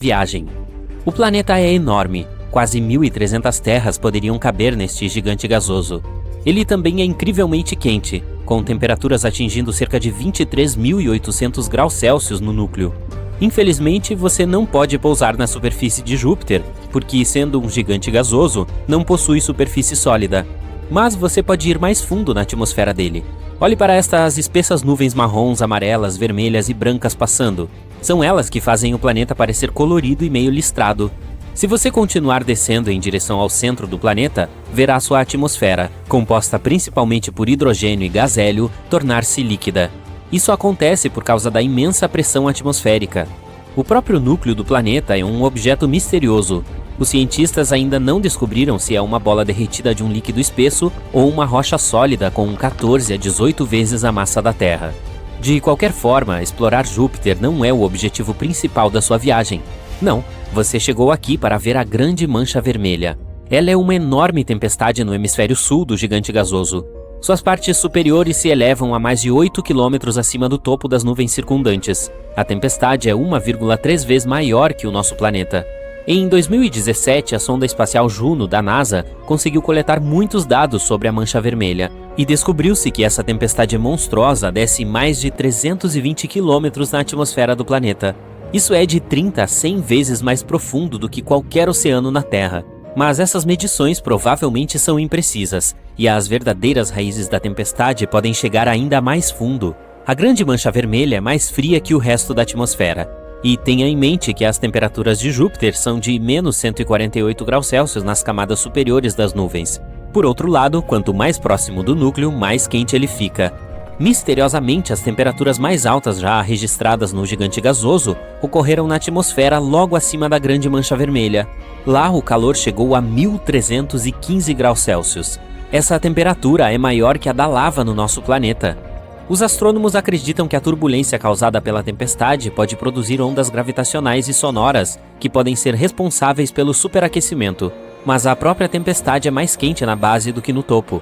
Viagem. O planeta é enorme, quase 1.300 terras poderiam caber neste gigante gasoso. Ele também é incrivelmente quente, com temperaturas atingindo cerca de 23.800 graus Celsius no núcleo. Infelizmente, você não pode pousar na superfície de Júpiter, porque, sendo um gigante gasoso, não possui superfície sólida. Mas você pode ir mais fundo na atmosfera dele. Olhe para estas espessas nuvens marrons, amarelas, vermelhas e brancas passando. São elas que fazem o planeta parecer colorido e meio listrado. Se você continuar descendo em direção ao centro do planeta, verá sua atmosfera, composta principalmente por hidrogênio e gás hélio, tornar-se líquida. Isso acontece por causa da imensa pressão atmosférica. O próprio núcleo do planeta é um objeto misterioso. Os cientistas ainda não descobriram se é uma bola derretida de um líquido espesso ou uma rocha sólida com 14 a 18 vezes a massa da Terra. De qualquer forma, explorar Júpiter não é o objetivo principal da sua viagem. Não, você chegou aqui para ver a Grande Mancha Vermelha. Ela é uma enorme tempestade no hemisfério sul do gigante gasoso. Suas partes superiores se elevam a mais de 8 quilômetros acima do topo das nuvens circundantes. A tempestade é 1,3 vezes maior que o nosso planeta. Em 2017, a sonda espacial Juno, da NASA, conseguiu coletar muitos dados sobre a Mancha Vermelha, e descobriu-se que essa tempestade monstruosa desce mais de 320 quilômetros na atmosfera do planeta. Isso é de 30 a 100 vezes mais profundo do que qualquer oceano na Terra. Mas essas medições provavelmente são imprecisas, e as verdadeiras raízes da tempestade podem chegar ainda mais fundo. A Grande Mancha Vermelha é mais fria que o resto da atmosfera. E tenha em mente que as temperaturas de Júpiter são de menos 148 graus Celsius nas camadas superiores das nuvens. Por outro lado, quanto mais próximo do núcleo, mais quente ele fica. Misteriosamente, as temperaturas mais altas já registradas no gigante gasoso ocorreram na atmosfera logo acima da Grande Mancha Vermelha. Lá, o calor chegou a 1.315 graus Celsius. Essa temperatura é maior que a da lava no nosso planeta. Os astrônomos acreditam que a turbulência causada pela tempestade pode produzir ondas gravitacionais e sonoras que podem ser responsáveis pelo superaquecimento, mas a própria tempestade é mais quente na base do que no topo.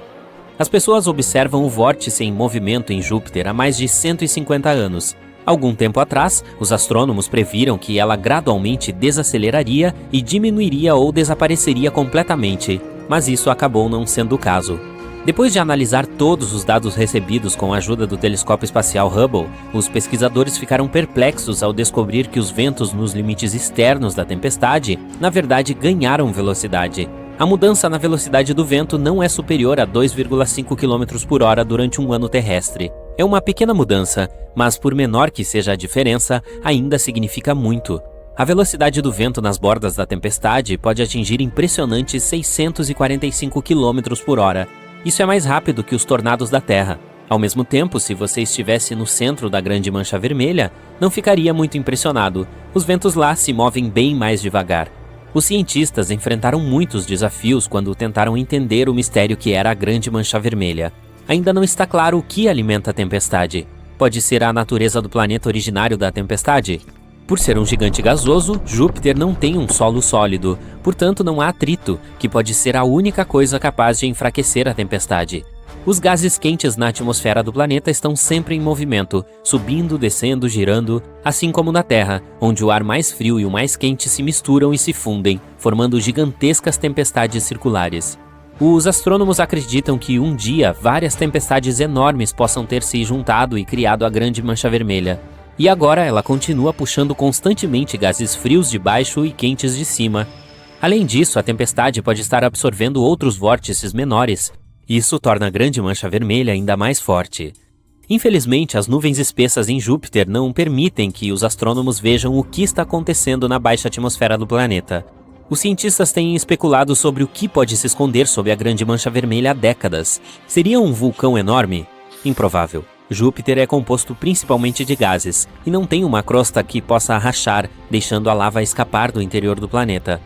As pessoas observam o vórtice em movimento em Júpiter há mais de 150 anos. Algum tempo atrás, os astrônomos previram que ela gradualmente desaceleraria e diminuiria ou desapareceria completamente, mas isso acabou não sendo o caso. Depois de analisar todos os dados recebidos com a ajuda do telescópio espacial Hubble, os pesquisadores ficaram perplexos ao descobrir que os ventos nos limites externos da tempestade, na verdade, ganharam velocidade. A mudança na velocidade do vento não é superior a 2,5 km por hora durante um ano terrestre. É uma pequena mudança, mas por menor que seja a diferença, ainda significa muito. A velocidade do vento nas bordas da tempestade pode atingir impressionantes 645 km por hora. Isso é mais rápido que os tornados da Terra. Ao mesmo tempo, se você estivesse no centro da Grande Mancha Vermelha, não ficaria muito impressionado. Os ventos lá se movem bem mais devagar. Os cientistas enfrentaram muitos desafios quando tentaram entender o mistério que era a Grande Mancha Vermelha. Ainda não está claro o que alimenta a tempestade. Pode ser a natureza do planeta originário da tempestade? Por ser um gigante gasoso, Júpiter não tem um solo sólido, portanto não há atrito, que pode ser a única coisa capaz de enfraquecer a tempestade. Os gases quentes na atmosfera do planeta estão sempre em movimento, subindo, descendo, girando, assim como na Terra, onde o ar mais frio e o mais quente se misturam e se fundem, formando gigantescas tempestades circulares. Os astrônomos acreditam que um dia várias tempestades enormes possam ter se juntado e criado a Grande Mancha Vermelha. E agora ela continua puxando constantemente gases frios de baixo e quentes de cima. Além disso, a tempestade pode estar absorvendo outros vórtices menores. Isso torna a Grande Mancha Vermelha ainda mais forte. Infelizmente, as nuvens espessas em Júpiter não permitem que os astrônomos vejam o que está acontecendo na baixa atmosfera do planeta. Os cientistas têm especulado sobre o que pode se esconder sob a Grande Mancha Vermelha há décadas. Seria um vulcão enorme? Improvável. Júpiter é composto principalmente de gases, e não tem uma crosta que possa rachar, deixando a lava escapar do interior do planeta.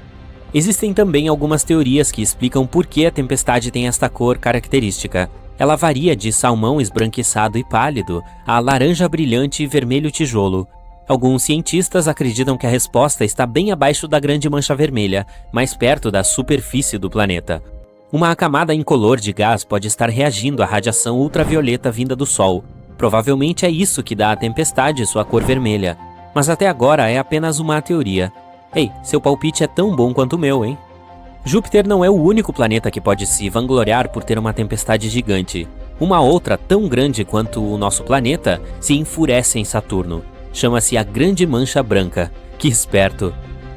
Existem também algumas teorias que explicam por que a tempestade tem esta cor característica. Ela varia de salmão esbranquiçado e pálido a laranja brilhante e vermelho tijolo. Alguns cientistas acreditam que a resposta está bem abaixo da Grande Mancha Vermelha, mais perto da superfície do planeta. Uma camada incolor de gás pode estar reagindo à radiação ultravioleta vinda do Sol. Provavelmente é isso que dá à tempestade sua cor vermelha, mas até agora é apenas uma teoria. Ei, seu palpite é tão bom quanto o meu, hein? Júpiter não é o único planeta que pode se vangloriar por ter uma tempestade gigante. Uma outra, tão grande quanto o nosso planeta, se enfurece em Saturno. Chama-se a Grande Mancha Branca. Que esperto!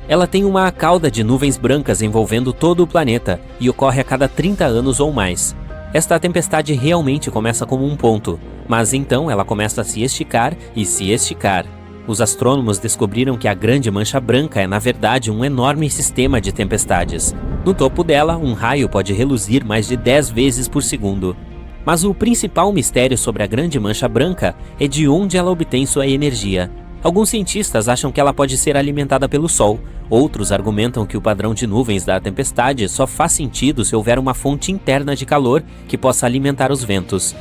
Ela tem uma cauda de nuvens brancas envolvendo todo o planeta e ocorre a cada 30 anos ou mais. Esta tempestade realmente começa como um ponto, mas então ela começa a se esticar e se esticar. Os astrônomos descobriram que a Grande Mancha Branca é na verdade um enorme sistema de tempestades. No topo dela, um raio pode reluzir mais de 10 vezes por segundo. Mas o principal mistério sobre a Grande Mancha Branca é de onde ela obtém sua energia. Alguns cientistas acham que ela pode ser alimentada pelo Sol. Outros argumentam que o padrão de nuvens da tempestade só faz sentido se houver uma fonte interna de calor que possa alimentar os ventos.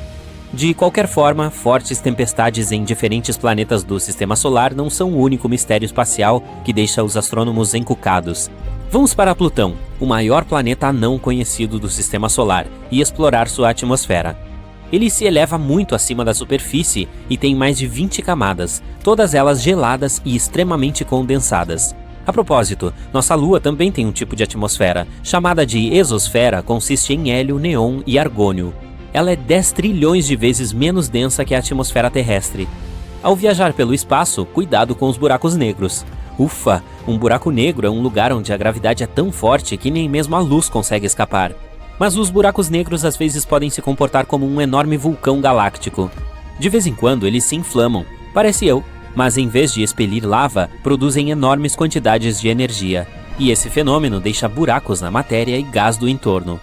De qualquer forma, fortes tempestades em diferentes planetas do Sistema Solar não são o único mistério espacial que deixa os astrônomos encucados. Vamos para Plutão, o maior planeta não conhecido do Sistema Solar, e explorar sua atmosfera. Ele se eleva muito acima da superfície e tem mais de 20 camadas, todas elas geladas e extremamente condensadas. A propósito, nossa Lua também tem um tipo de atmosfera, chamada de exosfera, consiste em hélio, neon e argônio. Ela é 10 trilhões de vezes menos densa que a atmosfera terrestre. Ao viajar pelo espaço, cuidado com os buracos negros. Ufa, um buraco negro é um lugar onde a gravidade é tão forte que nem mesmo a luz consegue escapar. Mas os buracos negros às vezes podem se comportar como um enorme vulcão galáctico. De vez em quando eles se inflamam, parece eu, mas em vez de expelir lava, produzem enormes quantidades de energia. E esse fenômeno deixa buracos na matéria e gás do entorno.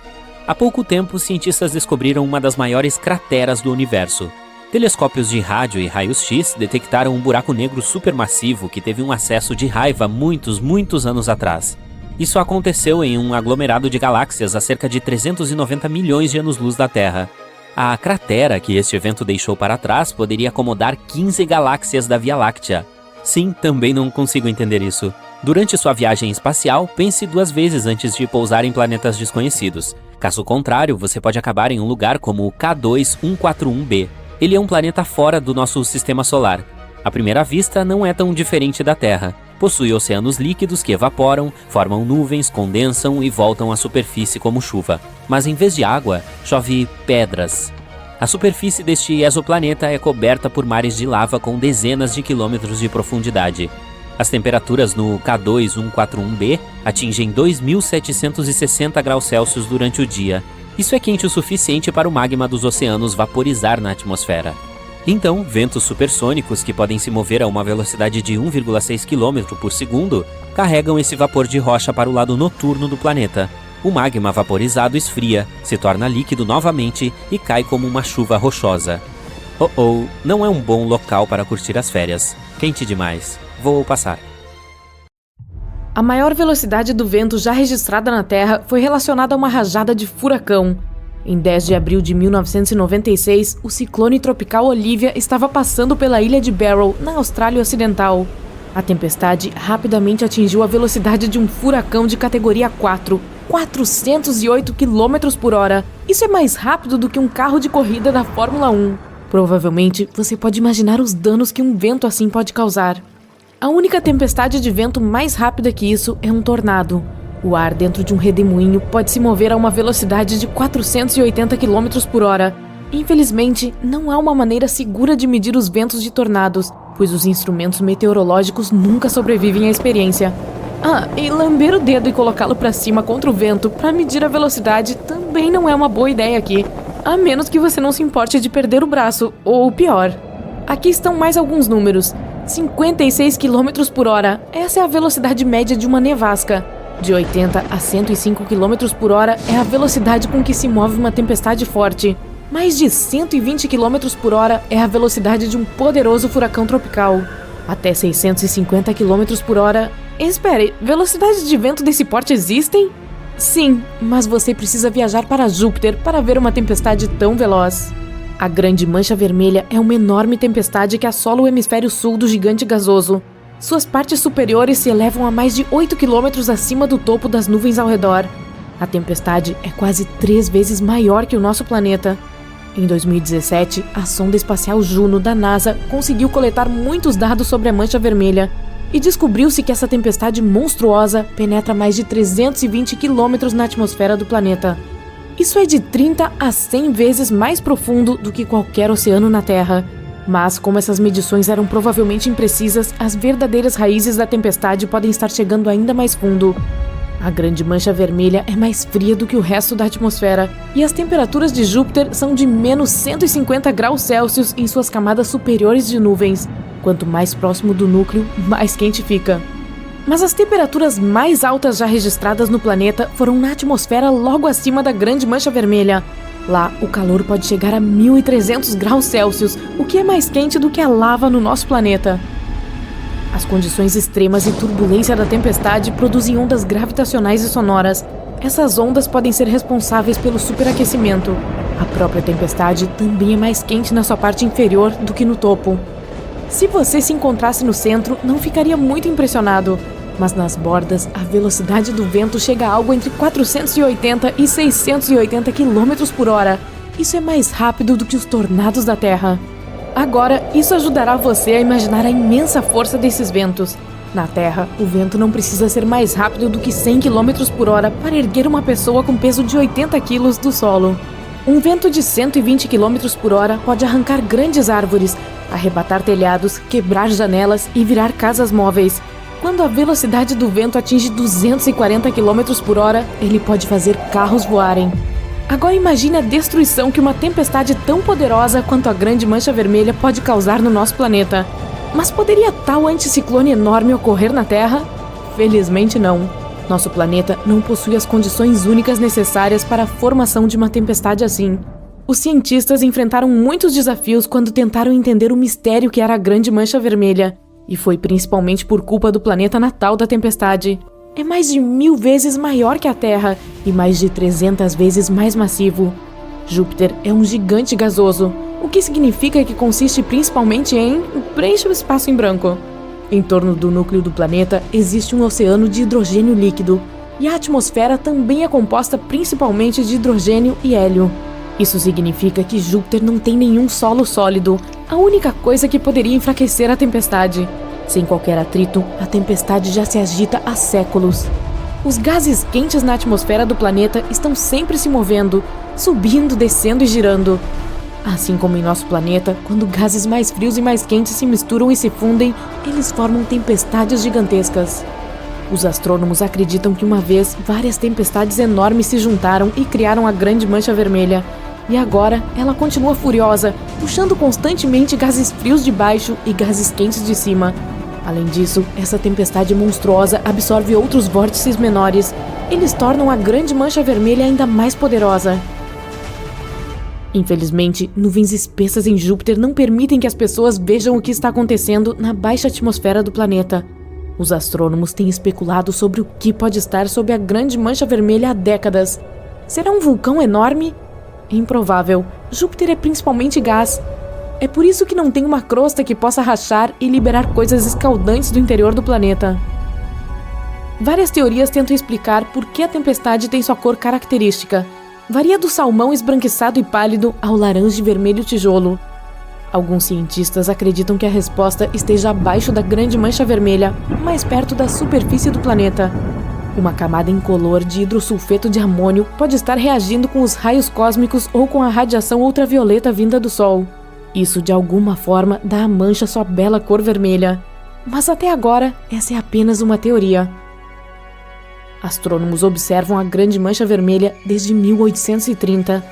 Há pouco tempo, cientistas descobriram uma das maiores crateras do universo. Telescópios de rádio e raios-x detectaram um buraco negro supermassivo que teve um acesso de raiva muitos anos atrás. Isso aconteceu em um aglomerado de galáxias a cerca de 390 milhões de anos-luz da Terra. A cratera que este evento deixou para trás poderia acomodar 15 galáxias da Via Láctea. Sim, também não consigo entender isso. Durante sua viagem espacial, pense 2 vezes antes de pousar em planetas desconhecidos. Caso contrário, você pode acabar em um lugar como o K2141b. Ele é um planeta fora do nosso sistema solar. À primeira vista, não é tão diferente da Terra. Possui oceanos líquidos que evaporam, formam nuvens, condensam e voltam à superfície como chuva. Mas em vez de água, chove pedras. A superfície deste exoplaneta é coberta por mares de lava com dezenas de quilômetros de profundidade. As temperaturas no K2141b atingem 2.760 graus Celsius durante o dia. Isso é quente o suficiente para o magma dos oceanos vaporizar na atmosfera. Então, ventos supersônicos que podem se mover a uma velocidade de 1,6 km por segundo carregam esse vapor de rocha para o lado noturno do planeta. O magma vaporizado esfria, se torna líquido novamente e cai como uma chuva rochosa. Não é um bom local para curtir as férias. Quente demais. Vou passar. A maior velocidade do vento já registrada na Terra foi relacionada a uma rajada de furacão. Em 10 de abril de 1996, o ciclone tropical Olivia estava passando pela ilha de Barrow, na Austrália Ocidental. A tempestade rapidamente atingiu a velocidade de um furacão de categoria 4, 408 km por hora. Isso é mais rápido do que um carro de corrida da Fórmula 1. Provavelmente, você pode imaginar os danos que um vento assim pode causar. A única tempestade de vento mais rápida que isso é um tornado. O ar dentro de um redemoinho pode se mover a uma velocidade de 480 km por hora. Infelizmente, não há uma maneira segura de medir os ventos de tornados, pois os instrumentos meteorológicos nunca sobrevivem à experiência. E lamber o dedo e colocá-lo para cima contra o vento para medir a velocidade também não é uma boa ideia aqui, a menos que você não se importe de perder o braço, ou pior. Aqui estão mais alguns números. 56 km por hora, essa é a velocidade média de uma nevasca. De 80 a 105 km por hora é a velocidade com que se move uma tempestade forte. Mais de 120 km por hora é a velocidade de um poderoso furacão tropical. Até 650 km por hora... Espere, velocidades de vento desse porte existem? Sim, mas você precisa viajar para Júpiter para ver uma tempestade tão veloz. A Grande Mancha Vermelha é uma enorme tempestade que assola o hemisfério sul do gigante gasoso. Suas partes superiores se elevam a mais de 8 km acima do topo das nuvens ao redor. A tempestade é quase 3 vezes maior que o nosso planeta. Em 2017, a sonda espacial Juno da NASA conseguiu coletar muitos dados sobre a Mancha Vermelha. e descobriu-se que essa tempestade monstruosa penetra mais de 320 quilômetros na atmosfera do planeta. Isso é de 30 a 100 vezes mais profundo do que qualquer oceano na Terra. Mas, como essas medições eram provavelmente imprecisas, as verdadeiras raízes da tempestade podem estar chegando ainda mais fundo. A grande mancha vermelha é mais fria do que o resto da atmosfera, e as temperaturas de Júpiter são de menos 150 graus Celsius em suas camadas superiores de nuvens. Quanto mais próximo do núcleo, mais quente fica. Mas as temperaturas mais altas já registradas no planeta foram na atmosfera logo acima da grande mancha vermelha. Lá, o calor pode chegar a 1.300 graus Celsius, o que é mais quente do que a lava no nosso planeta. As condições extremas e turbulência da tempestade produzem ondas gravitacionais e sonoras. Essas ondas podem ser responsáveis pelo superaquecimento. A própria tempestade também é mais quente na sua parte inferior do que no topo. Se você se encontrasse no centro, não ficaria muito impressionado. Mas nas bordas, a velocidade do vento chega a algo entre 480 e 680 km por hora. Isso é mais rápido do que os tornados da Terra. Agora, isso ajudará você a imaginar a imensa força desses ventos. Na Terra, o vento não precisa ser mais rápido do que 100 km por hora para erguer uma pessoa com peso de 80 kg do solo. Um vento de 120 km por hora pode arrancar grandes árvores, arrebatar telhados, quebrar janelas e virar casas móveis. Quando a velocidade do vento atinge 240 km por hora, ele pode fazer carros voarem. Agora imagine a destruição que uma tempestade tão poderosa quanto a grande mancha vermelha pode causar no nosso planeta. Mas poderia tal anticiclone enorme ocorrer na Terra? Felizmente não. Nosso planeta não possui as condições únicas necessárias para a formação de uma tempestade assim. Os cientistas enfrentaram muitos desafios quando tentaram entender o mistério que era a grande mancha vermelha. E foi principalmente por culpa do planeta natal da tempestade. É mais de 1000 vezes maior que a Terra e mais de 300 vezes mais massivo. Júpiter é um gigante gasoso, o que significa que consiste principalmente em preencha o espaço em branco. Em torno do núcleo do planeta existe um oceano de hidrogênio líquido, e a atmosfera também é composta principalmente de hidrogênio e hélio. Isso significa que Júpiter não tem nenhum solo sólido, a única coisa que poderia enfraquecer a tempestade. Sem qualquer atrito, a tempestade já se agita há séculos. Os gases quentes na atmosfera do planeta estão sempre se movendo, subindo, descendo e girando. Assim como em nosso planeta, quando gases mais frios e mais quentes se misturam e se fundem, eles formam tempestades gigantescas. Os astrônomos acreditam que uma vez várias tempestades enormes se juntaram e criaram a grande mancha vermelha. E agora ela continua furiosa, puxando constantemente gases frios de baixo e gases quentes de cima. Além disso, essa tempestade monstruosa absorve outros vórtices menores. Eles tornam a grande mancha vermelha ainda mais poderosa. Infelizmente, nuvens espessas em Júpiter não permitem que as pessoas vejam o que está acontecendo na baixa atmosfera do planeta. Os astrônomos têm especulado sobre o que pode estar sob a grande mancha vermelha há décadas. Será um vulcão enorme? Improvável. Júpiter é principalmente gás. É por isso que não tem uma crosta que possa rachar e liberar coisas escaldantes do interior do planeta. Várias teorias tentam explicar por que a tempestade tem sua cor característica. Varia do salmão esbranquiçado e pálido ao laranja e vermelho tijolo. Alguns cientistas acreditam que a resposta esteja abaixo da grande mancha vermelha, mais perto da superfície do planeta. Uma camada incolor de hidrosulfeto de amônio pode estar reagindo com os raios cósmicos ou com a radiação ultravioleta vinda do Sol. Isso, de alguma forma, dá à mancha sua bela cor vermelha. Mas até agora, essa é apenas uma teoria. Astrônomos observam a grande mancha vermelha desde 1830.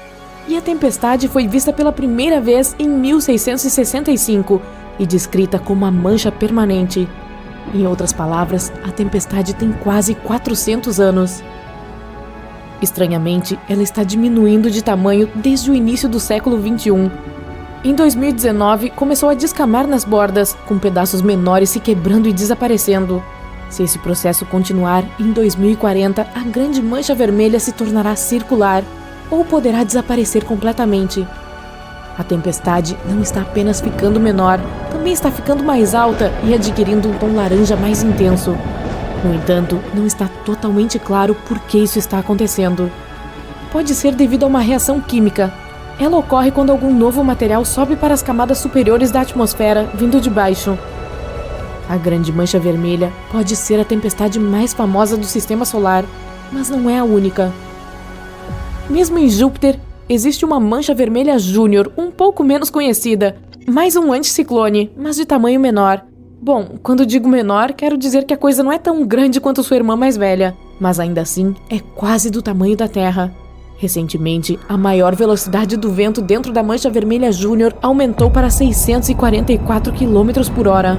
E a tempestade foi vista pela primeira vez em 1665 e descrita como a mancha permanente. Em outras palavras, a tempestade tem quase 400 anos. Estranhamente, ela está diminuindo de tamanho desde o início do século XXI. Em 2019, começou a descamar nas bordas, com pedaços menores se quebrando e desaparecendo. Se esse processo continuar, em 2040, a grande mancha vermelha se tornará circular ou poderá desaparecer completamente. A tempestade não está apenas ficando menor, também está ficando mais alta e adquirindo um tom laranja mais intenso. No entanto, não está totalmente claro por que isso está acontecendo. Pode ser devido a uma reação química. Ela ocorre quando algum novo material sobe para as camadas superiores da atmosfera, vindo de baixo. A Grande Mancha Vermelha pode ser a tempestade mais famosa do Sistema Solar, mas não é a única. Mesmo em Júpiter, existe uma Mancha Vermelha Júnior, um pouco menos conhecida, mais um anticiclone, mas de tamanho menor. Bom, quando digo menor, quero dizer que a coisa não é tão grande quanto sua irmã mais velha, mas ainda assim é quase do tamanho da Terra. Recentemente, a maior velocidade do vento dentro da Mancha Vermelha Júnior aumentou para 644 km por hora.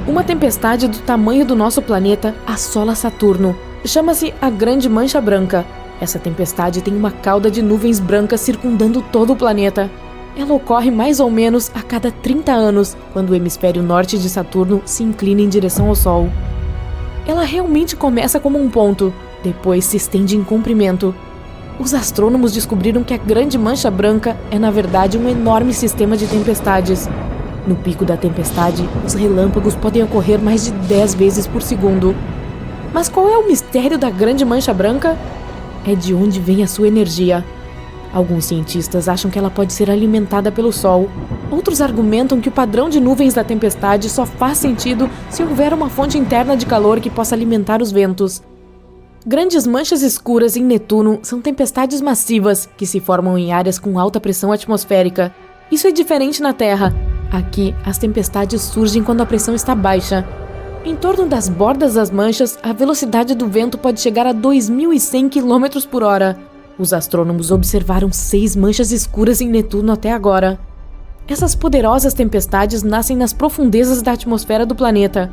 Uma tempestade do tamanho do nosso planeta assola Saturno. Chama-se a Grande Mancha Branca. Essa tempestade tem uma cauda de nuvens brancas circundando todo o planeta. Ela ocorre mais ou menos a cada 30 anos, quando o hemisfério norte de Saturno se inclina em direção ao Sol. Ela realmente começa como um ponto, depois se estende em comprimento. Os astrônomos descobriram que a Grande Mancha Branca é, na verdade, um enorme sistema de tempestades. No pico da tempestade, os relâmpagos podem ocorrer mais de 10 vezes por segundo. Mas qual é o mistério da Grande Mancha Branca? É de onde vem a sua energia. Alguns cientistas acham que ela pode ser alimentada pelo Sol. Outros argumentam que o padrão de nuvens da tempestade só faz sentido se houver uma fonte interna de calor que possa alimentar os ventos. Grandes manchas escuras em Netuno são tempestades massivas que se formam em áreas com alta pressão atmosférica. Isso é diferente na Terra. Aqui, as tempestades surgem quando a pressão está baixa. Em torno das bordas das manchas, a velocidade do vento pode chegar a 2.100 km por hora. Os astrônomos observaram 6 manchas escuras em Netuno até agora. Essas poderosas tempestades nascem nas profundezas da atmosfera do planeta.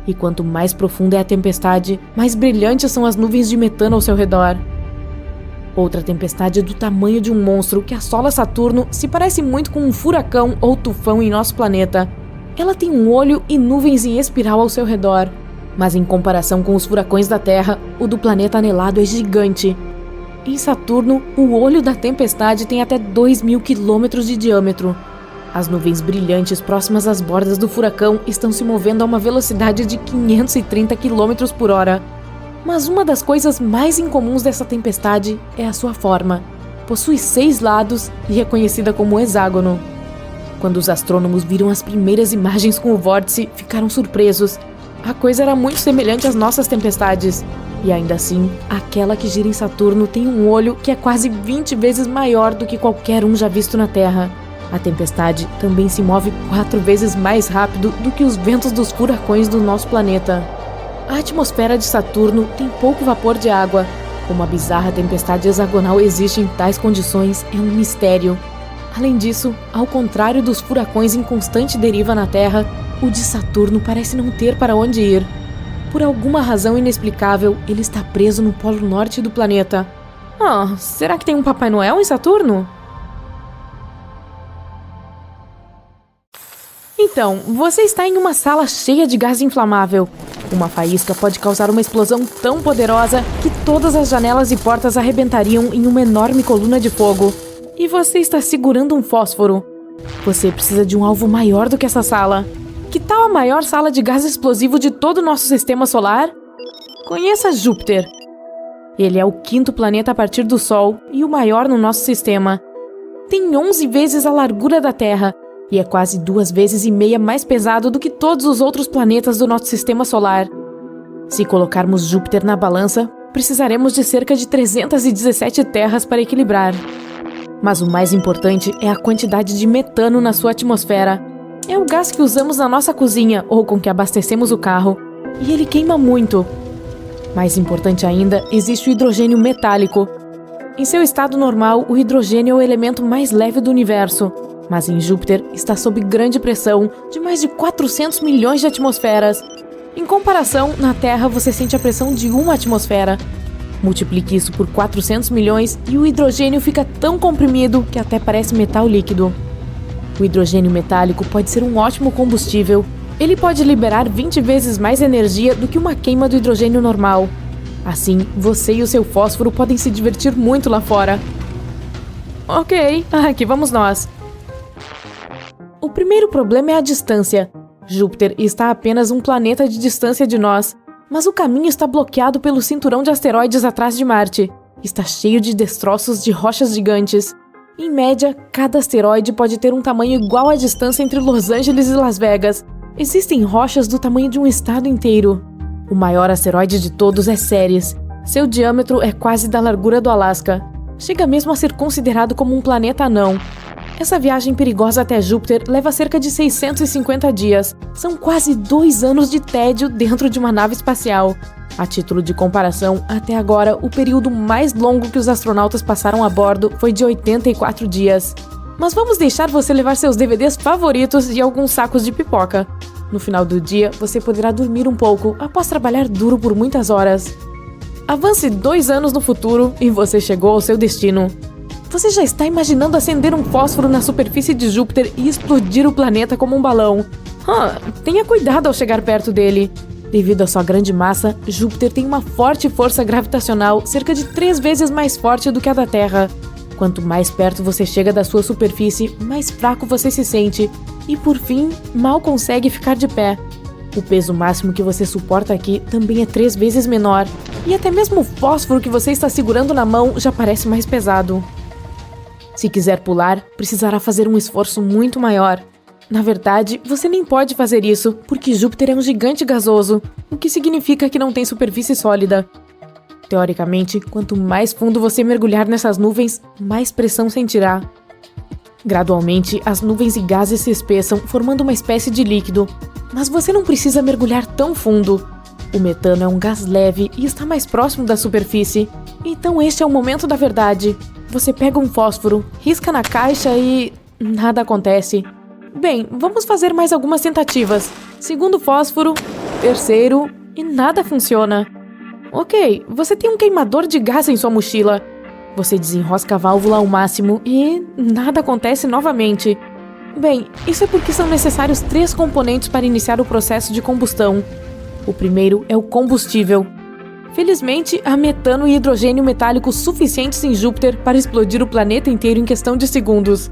E quanto mais profunda é a tempestade, mais brilhantes são as nuvens de metano ao seu redor. Outra tempestade do tamanho de um monstro que assola Saturno se parece muito com um furacão ou tufão em nosso planeta. Ela tem um olho e nuvens em espiral ao seu redor. Mas em comparação com os furacões da Terra, o do planeta anelado é gigante. Em Saturno, o olho da tempestade tem até 2.000 km de diâmetro. As nuvens brilhantes próximas às bordas do furacão estão se movendo a uma velocidade de 530 km por hora. Mas uma das coisas mais incomuns dessa tempestade é a sua forma. Possui 6 lados e é conhecida como hexágono. Quando os astrônomos viram as primeiras imagens com o vórtice, ficaram surpresos. A coisa era muito semelhante às nossas tempestades. E ainda assim, aquela que gira em Saturno tem um olho que é quase 20 vezes maior do que qualquer um já visto na Terra. A tempestade também se move 4 vezes mais rápido do que os ventos dos furacões do nosso planeta. A atmosfera de Saturno tem pouco vapor de água. Como a bizarra tempestade hexagonal existe em tais condições é um mistério. Além disso, ao contrário dos furacões em constante deriva na Terra, o de Saturno parece não ter para onde ir. Por alguma razão inexplicável, ele está preso no polo norte do planeta. Será que tem um Papai Noel em Saturno? Então, você está em uma sala cheia de gás inflamável. Uma faísca pode causar uma explosão tão poderosa que todas as janelas e portas arrebentariam em uma enorme coluna de fogo. E você está segurando um fósforo. Você precisa de um alvo maior do que essa sala. Que tal a maior sala de gás explosivo de todo o nosso sistema solar? Conheça Júpiter. Ele é o 5º planeta a partir do Sol e o maior no nosso sistema. Tem 11 vezes a largura da Terra e é quase 2,5 vezes mais pesado do que todos os outros planetas do nosso sistema solar. Se colocarmos Júpiter na balança, precisaremos de cerca de 317 terras para equilibrar. Mas o mais importante é a quantidade de metano na sua atmosfera. É o gás que usamos na nossa cozinha ou com que abastecemos o carro. E ele queima muito. Mais importante ainda, existe o hidrogênio metálico. Em seu estado normal, o hidrogênio é o elemento mais leve do universo. Mas em Júpiter está sob grande pressão, de mais de 400 milhões de atmosferas. Em comparação, na Terra você sente a pressão de uma atmosfera. Multiplique isso por 400 milhões e o hidrogênio fica tão comprimido que até parece metal líquido. O hidrogênio metálico pode ser um ótimo combustível. Ele pode liberar 20 vezes mais energia do que uma queima do hidrogênio normal. Assim, você e o seu fósforo podem se divertir muito lá fora. Ok, aqui vamos nós. O primeiro problema é a distância. Júpiter está a apenas um planeta de distância de nós, mas o caminho está bloqueado pelo cinturão de asteroides atrás de Marte. Está cheio de destroços de rochas gigantes. Em média, cada asteroide pode ter um tamanho igual à distância entre Los Angeles e Las Vegas. Existem rochas do tamanho de um estado inteiro. O maior asteroide de todos é Ceres. Seu diâmetro é quase da largura do Alasca. Chega mesmo a ser considerado como um planeta anão. Essa viagem perigosa até Júpiter leva cerca de 650 dias. São quase 2 anos de tédio dentro de uma nave espacial. A título de comparação, até agora, o período mais longo que os astronautas passaram a bordo foi de 84 dias. Mas vamos deixar você levar seus DVDs favoritos e alguns sacos de pipoca. No final do dia, você poderá dormir um pouco após trabalhar duro por muitas horas. Avance 2 anos no futuro e você chegou ao seu destino. Você já está imaginando acender um fósforo na superfície de Júpiter e explodir o planeta como um balão. Tenha cuidado ao chegar perto dele. Devido à sua grande massa, Júpiter tem uma forte força gravitacional cerca de 3 vezes mais forte do que a da Terra. Quanto mais perto você chega da sua superfície, mais fraco você se sente e, por fim, mal consegue ficar de pé. O peso máximo que você suporta aqui também é 3 vezes menor, e até mesmo o fósforo que você está segurando na mão já parece mais pesado. Se quiser pular, precisará fazer um esforço muito maior. Na verdade, você nem pode fazer isso, porque Júpiter é um gigante gasoso, o que significa que não tem superfície sólida. Teoricamente, quanto mais fundo você mergulhar nessas nuvens, mais pressão sentirá. Gradualmente, as nuvens e gases se espessam, formando uma espécie de líquido. Mas você não precisa mergulhar tão fundo. O metano é um gás leve e está mais próximo da superfície. Então este é o momento da verdade. Você pega um fósforo, risca na caixa e... nada acontece. Bem, vamos fazer mais algumas tentativas. Segundo fósforo, terceiro e nada funciona. Ok, você tem um queimador de gás em sua mochila. Você desenrosca a válvula ao máximo e nada acontece novamente. Bem, isso é porque são necessários 3 componentes para iniciar o processo de combustão. O primeiro é o combustível. Felizmente, há metano e hidrogênio metálico suficientes em Júpiter para explodir o planeta inteiro em questão de segundos.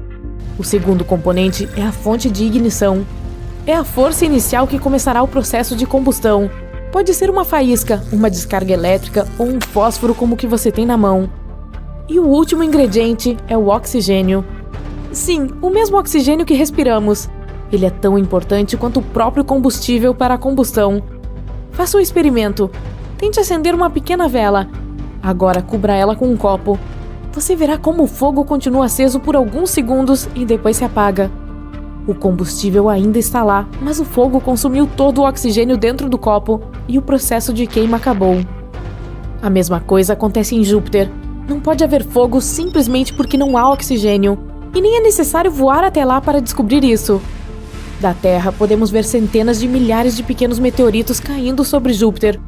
O segundo componente é a fonte de ignição. É a força inicial que começará o processo de combustão. Pode ser uma faísca, uma descarga elétrica ou um fósforo como o que você tem na mão. E o último ingrediente é o oxigênio. Sim, o mesmo oxigênio que respiramos. Ele é tão importante quanto o próprio combustível para a combustão. Faça um experimento. Tente acender uma pequena vela. Agora cubra ela com um copo. Você verá como o fogo continua aceso por alguns segundos e depois se apaga. O combustível ainda está lá, mas o fogo consumiu todo o oxigênio dentro do copo e o processo de queima acabou. A mesma coisa acontece em Júpiter. Não pode haver fogo simplesmente porque não há oxigênio. E nem é necessário voar até lá para descobrir isso. Da Terra, podemos ver centenas de milhares de pequenos meteoritos caindo sobre Júpiter.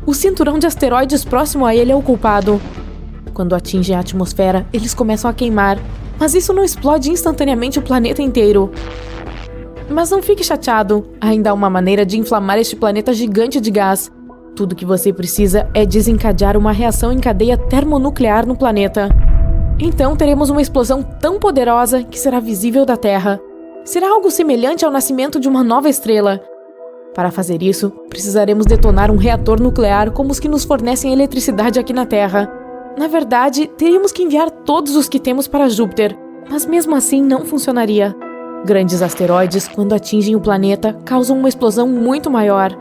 O cinturão de asteroides próximo a ele é o culpado. Quando atingem a atmosfera, eles começam a queimar, mas isso não explode instantaneamente o planeta inteiro. Mas não fique chateado, ainda há uma maneira de inflamar este planeta gigante de gás. Tudo que você precisa é desencadear uma reação em cadeia termonuclear no planeta. Então teremos uma explosão tão poderosa que será visível da Terra. Será algo semelhante ao nascimento de uma nova estrela. Para fazer isso, precisaremos detonar um reator nuclear como os que nos fornecem eletricidade aqui na Terra. Na verdade, teríamos que enviar todos os que temos para Júpiter, mas mesmo assim não funcionaria. Grandes asteroides, quando atingem o planeta, causam uma explosão muito maior.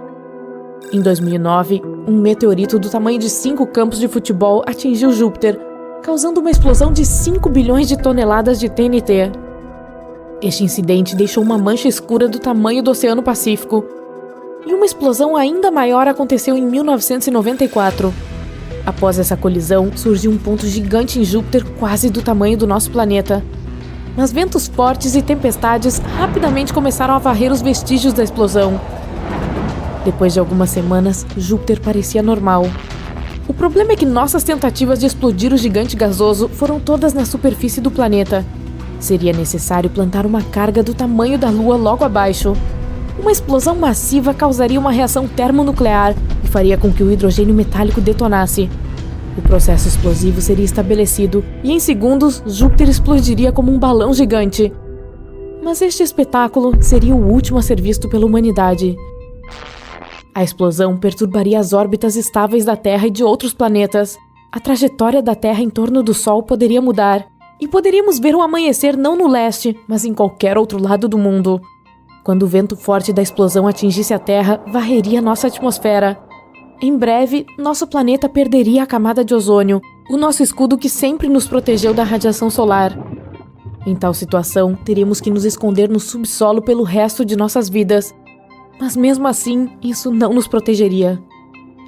Em 2009, um meteorito do tamanho de 5 campos de futebol atingiu Júpiter, causando uma explosão de 5 bilhões de toneladas de TNT. Este incidente deixou uma mancha escura do tamanho do Oceano Pacífico. E uma explosão ainda maior aconteceu em 1994. Após essa colisão, surgiu um ponto gigante em Júpiter quase do tamanho do nosso planeta. Mas ventos fortes e tempestades rapidamente começaram a varrer os vestígios da explosão. Depois de algumas semanas, Júpiter parecia normal. O problema é que nossas tentativas de explodir o gigante gasoso foram todas na superfície do planeta. Seria necessário plantar uma carga do tamanho da Lua logo abaixo. Uma explosão massiva causaria uma reação termonuclear e faria com que o hidrogênio metálico detonasse. O processo explosivo seria estabelecido e, em segundos, Júpiter explodiria como um balão gigante. Mas este espetáculo seria o último a ser visto pela humanidade. A explosão perturbaria as órbitas estáveis da Terra e de outros planetas. A trajetória da Terra em torno do Sol poderia mudar, e poderíamos ver o amanhecer não no leste, mas em qualquer outro lado do mundo. Quando o vento forte da explosão atingisse a Terra, varreria nossa atmosfera. Em breve, nosso planeta perderia a camada de ozônio, o nosso escudo que sempre nos protegeu da radiação solar. Em tal situação, teríamos que nos esconder no subsolo pelo resto de nossas vidas. Mas mesmo assim, isso não nos protegeria.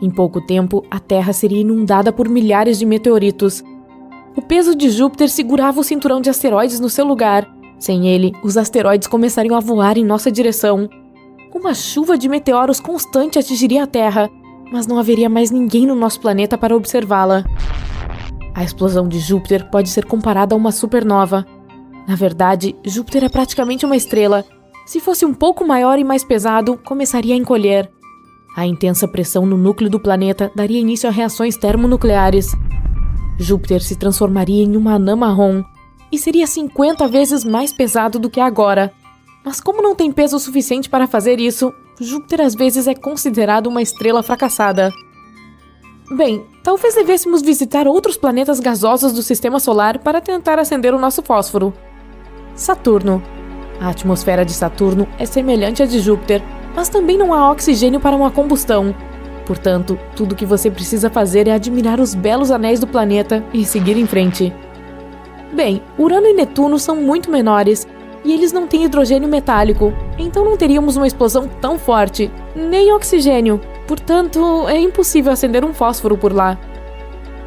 Em pouco tempo, a Terra seria inundada por milhares de meteoritos. O peso de Júpiter segurava o cinturão de asteroides no seu lugar. Sem ele, os asteroides começariam a voar em nossa direção. Uma chuva de meteoros constante atingiria a Terra, mas não haveria mais ninguém no nosso planeta para observá-la. A explosão de Júpiter pode ser comparada a uma supernova. Na verdade, Júpiter é praticamente uma estrela. Se fosse um pouco maior e mais pesado, começaria a encolher. A intensa pressão no núcleo do planeta daria início a reações termonucleares. Júpiter se transformaria em uma anã marrom e seria 50 vezes mais pesado do que agora. Mas como não tem peso suficiente para fazer isso, Júpiter às vezes é considerado uma estrela fracassada. Bem, talvez devêssemos visitar outros planetas gasosos do Sistema Solar para tentar acender o nosso fósforo. Saturno. A atmosfera de Saturno é semelhante à de Júpiter, mas também não há oxigênio para uma combustão. Portanto, tudo o que você precisa fazer é admirar os belos anéis do planeta e seguir em frente. Bem, Urano e Netuno são muito menores, e eles não têm hidrogênio metálico, então não teríamos uma explosão tão forte, nem oxigênio. Portanto, é impossível acender um fósforo por lá.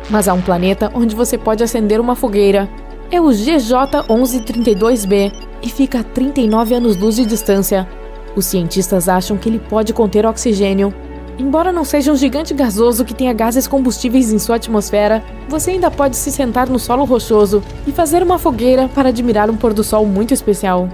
Mas há um planeta onde você pode acender uma fogueira. É o GJ 1132b e fica a 39 anos-luz de distância. Os cientistas acham que ele pode conter oxigênio. Embora não seja um gigante gasoso que tenha gases combustíveis em sua atmosfera, você ainda pode se sentar no solo rochoso e fazer uma fogueira para admirar um pôr do sol muito especial.